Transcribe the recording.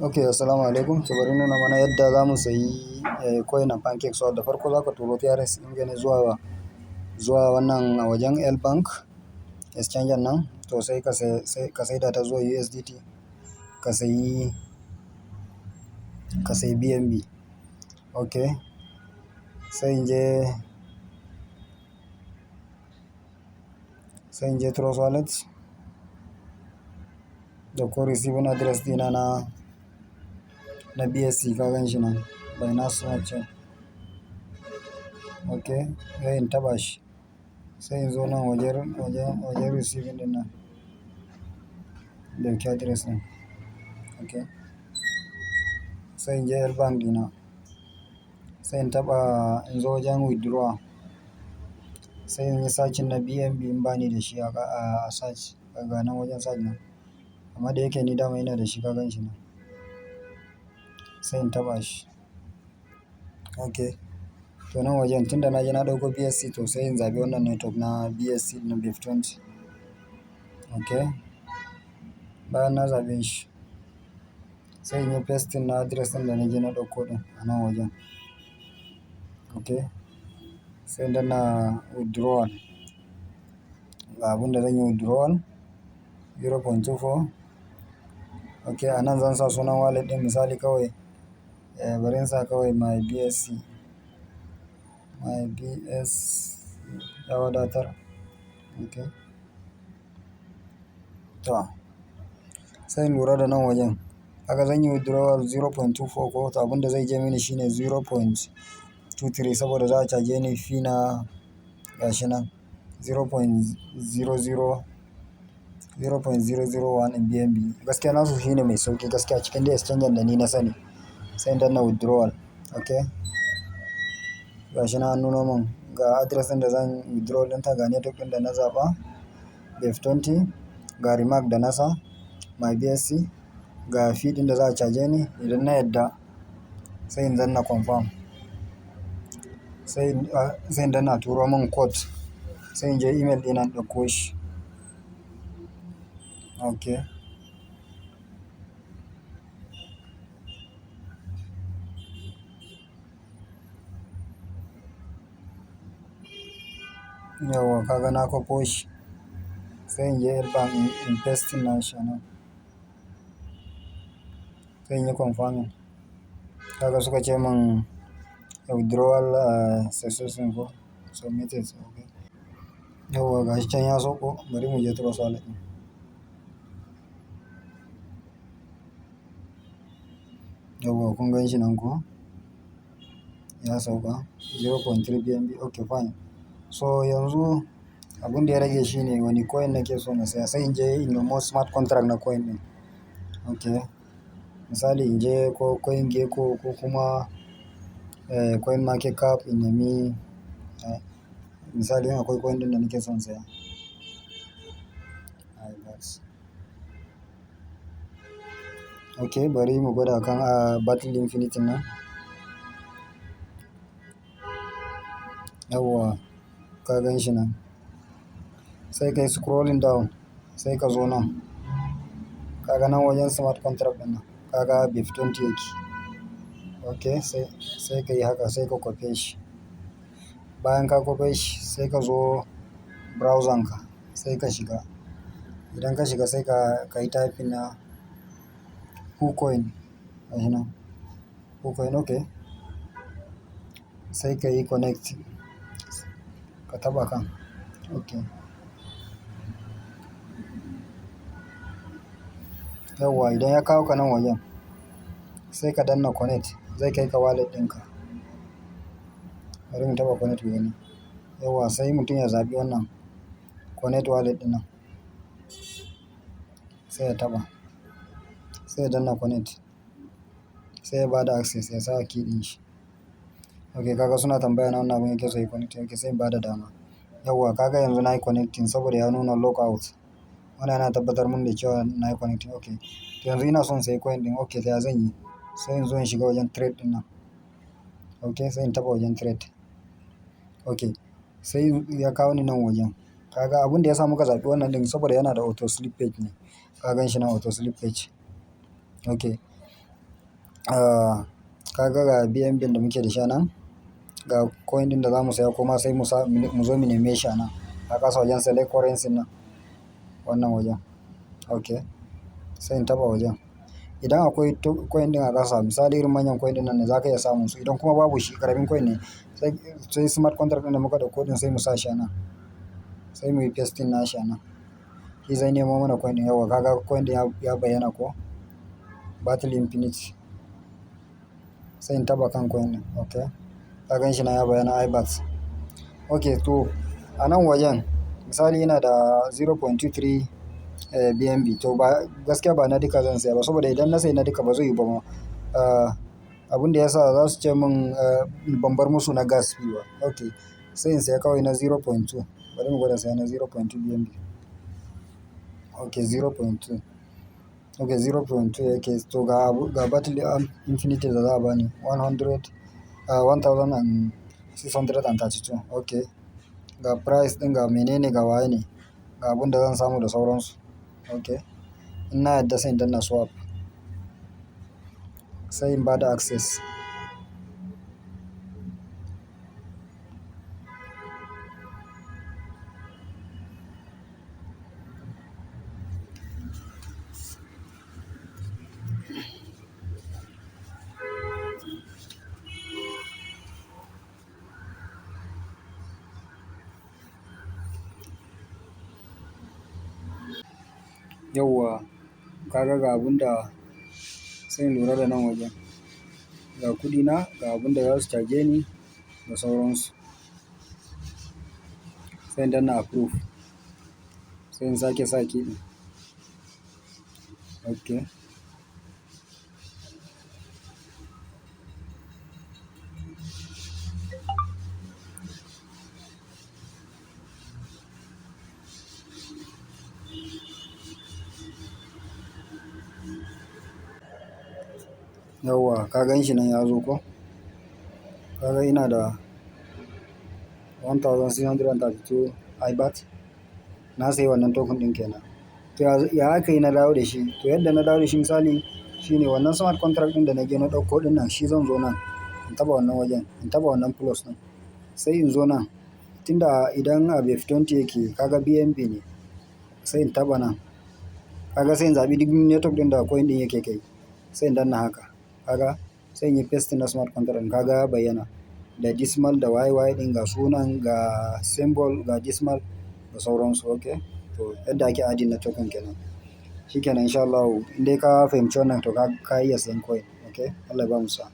Ok, assalamu alaikum. To bari nuna mana yadda za mu sayi coin a pankaceSwap. Da farko za ka turo TRS ɗin ne zuwa wannan a wajen L Bank exchange nan. To sai ka saida ta zuwa USDT, ka sayi BNB. Ok, sai in je Trust Wallet da ko receiving address dina na BSC ka gan shi nan, Binance Smart Chain. Ok, sai in taɓa shi, sai in zo nan wajen receiving din nan, dauki address ɗin. Ok, sai in je L Bank dina, sai in taɓa in zo wajen withdraw, sai in yi searching na BNB in bani da shi a search, ga nan wajen search nan. Amma da yake ni dama ina da shi ka gan shi nan, sai in taɓa shi. Ok, to nan wajen tunda na je na ɗauko BSC, to sai in zaɓi wannan network na BSC na BEF20. Ok, bayan na zaɓe shi, sai in yi pasting na address ɗin da na je na ɗauko ɗin a nan wajen. Ok, sai in danna withdrawal, ga abin da zan yi withdrawal 0.24. Ok, a nan zan sa sunan wallet ɗin, misali kawai bari in sa kawai my BSC ya wadatar. Ok, to sai in lura da nan wajen, haka zan yi withdrawal 0.24 ko, to abin da zai je mini shine 0.23 saboda za a caje ni fee na gashi nan 0.001 BNB. Gaskiya nasu shine mai sauki gaskiya cikin da exchange da ni na sani. Sai in danna withdrawal. Ok, gashi nan an nuno min ga address ɗin da zan withdraw ɗinta, ga network ɗin da na zaɓa BEF20, ga remark da nasa my BSC, ga fee ɗin da za a caje ni. Idan na yadda sai in danna confirm, sai in danna turo min code, sai in je email ɗina in ɗauko shi. Ok, yawwa kaga na kwafo shi, sai in je L Bank in pasting na shi nan, sai in yi confirming. Kaga suka ce min withdrawal successful ko submitted. Ok, yawwa gashi can ya sauko, bari mu je Trust Wallet ɗin. Yawwa kun gan shi nan ko ya sauka 0.3 BNB. Ok fine, so yanzu abin da ya rage shi ne wani coin nake so na saya, sai in je in nemo smart contract na coin ɗin. Ok, misali in je ko coin gecko ko kuma coin market cap in nemi misali in akwai coin ɗin da nake son saya. Ok, bari mu gwada kan battle infinity nan. Yawwa ka gan shi nan, sai kai scrolling down, sai ka zo nan, kaga nan wajen smart contract ɗin nan, kaga BEF20 yake. Ok, sai ka yi haka, sai ka kwafe shi. Bayan ka kwafe shi, sai ka zo browser ka, sai ka shiga. Idan ka shiga sai ka yi typing na KuCoin, gashi nan KuCoin. Ok, sai ka yi connect, ka taɓa kan. Ok, yawwa idan ya kawo ka nan wajen, sai ka danna connect, zai kai ka wallet ɗinka. Bari mu taɓa connect gani. Yawwa sai mutum ya zaɓi wannan connect wallet ɗin nan, sai ya taɓa, sai ya danna connect, sai ya bada access, ya sa key ɗin shi. Ok, kaga suna tambaya na wannan abin yake so yi connect. Ok, sai in bada dama. Yawwa kaga yanzu na yi connecting saboda ya nuna lockout. Wannan yana tabbatar mun da cewa na yi connecting. Ok, to yanzu ina son sayi coin ɗin. Ok, to ya zan yi? Sai in zo in shiga wajen trade ɗin nan. Ok, sai in taɓa wajen trade. Ok, sai ya kawo ni nan wajen. Kaga abin da ya sa muka zaɓi wannan ɗin saboda yana da auto slip page ne. Ka gan shi nan auto slip page. Ok, Ah, kaga ga BNB da muke da shi nan, ga coin din da za mu saya kuma sai mu zo mu neme shi nan a ƙasa wajen select currency nan, wannan wajen. Ok, sai in taɓa wajen. Idan akwai coin din a ƙasa, misali irin manyan coin din nan ne za ka iya samun su. Idan kuma babu shi, ƙaramin coin ne, sai smart contract din da muka ɗauko din sai mu sa shi nan, sai mu yi pasting nashi nan. Shi zai nemo mana coin din. Yawa kaga coin din ya bayyana ko battle infinity. Sai in taɓa kan coin din. Ok, ka gan shi na ya bayyana iBAT. Ok, to a nan wajen misali ina da 0.23 BNB, to ba gaskiya ba na duka zan saya ba, saboda idan na sayi na duka ba zai yi ba ma. Abin da ya sa za su ce min ban bar musu na gas fee ba. Ok, sai in saya kawai na 0.2. Bari mu gwada saya na 0.2 BNB. Ok, 0.2. Ok, 0.2 yake. To ga battle infinity da za a bani 1632. Ok, ga price din, ga menene, ga waye ne, ga abin da zan samu da sauransu. Ok, in na yadda sai in danna swap, sai in bada access. Yauwa kaga ga abun da sai in lura da nan wajen, ga kudina, ga abun da za su caje ni da sauransu. Sai in danna approve, sai in sake sa key. Ok, yauwa ka gan shi nan ya zo ko. Kaga ina da 1632 iBAT. Na sayi wannan token din kenan. To ya aka yi na dawo da shi? To yadda na dawo da shi misali shine wannan smart contract din da na je na ɗauko din nan, shi zan zo nan in taɓa wannan wajen, in taɓa wannan plus din, sai in zo nan. Tunda idan a BF20 yake kaga BNB ne, sai in taɓa nan. Kaga sai in zaɓi duk network din da coin din yake kai, sai in danna haka. Kaga sai in yi paste na smart contract, kaga ya bayyana da decimal da YY din, ga sunan, ga symbol, ga decimal da sauransu. Ok, to yadda ake adin na token kenan. Shikenan insha Allah in dai ka fahimci wannan to ka iya sayan coin. Ok, Allah ya bamu sa'a.